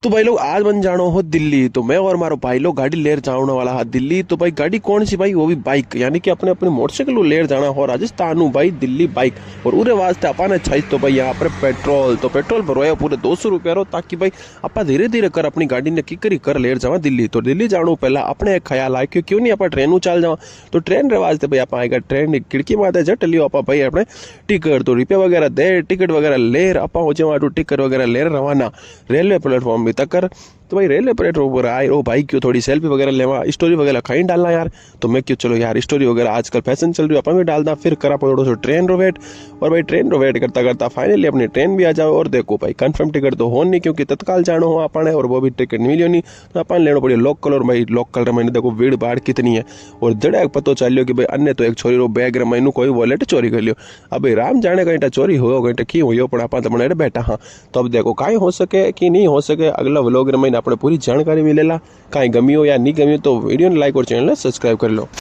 तो भाई लोग आज बन जानो हो दिल्ली। तो मैं और मारो भाई लोग गाड़ी लेर जाने वाला है दिल्ली। तो भाई गाड़ी कौन सी भाई, वो भी बाइक, यानी कि अपने अपने मोटरसाइकिल लेर जाना हो राजस्थान भाई दिल्ली बाइक। और उरे वास्ते अपन चाहिए तो भाई यहाँ पर पेट्रोल। तो पेट्रोल भरवाया पूरे 200 रुपया रो, ताकि भाई आप धीरे धीरे कर अपनी गाड़ी ने की करी कर लेर जावा दिल्ली। तो दिल्ली जानो पहला अपने एक ख्याल आए क्यों नहीं आप ट्रेन चल जावा। तो ट्रेन रे वास्ते भाई आप आएगा ट्रेन खिड़की माते जट लियो आप भाई अपने टिकट। तो रुपया वगैरह दे टिकट वगैरह लेर आप हो जावा टिकट वगैरह लेर रवाना रेलवे प्लेटफॉर्म भी तक। तो भाई रेलवे प्लेटफॉर्म पर आए ओ भाई क्यों थोड़ी सेल्फी वगैरह लेवा, स्टोरी वगैरह कहीं डालना यार। तो मैं क्यों चलो यार स्टोरी वगैरह आजकल फैशन चल रही है अपन भी डालना। फिर करा थोड़ा सा ट्रेन रो वेट। और भाई ट्रेन रो वेट करता करता फाइनली अपनी ट्रेन भी आ जाओ। और देखो भाई कंफर्म टिकट तो हो नहीं, क्योंकि तत्काल जानो हो अपन और वो भी टिकट मिलियो नहीं। तो अपन लेना पड़े लोकल। और भाई लोकल रे मैंने देखो भीड़ भाड़ कितनी है। और जड़े पतो चलियो कि भाई अन्य तो एक छोरी रो बैग रे मैनू कोई वॉलेट चोरी कर लियो। अब भाई राम जाने कहीं चोरी हो कहीं की हो पण अपन तो बैठा। हाँ तो अब देखो काई हो सके कि नहीं हो सके, अगला व्लॉग रे मैंने अपने पूरी जानकारी मिलेला। काई गमी हो या नहीं गमी हो तो वीडियो ने लाइक और चैनल ने सब्सक्राइब कर लो।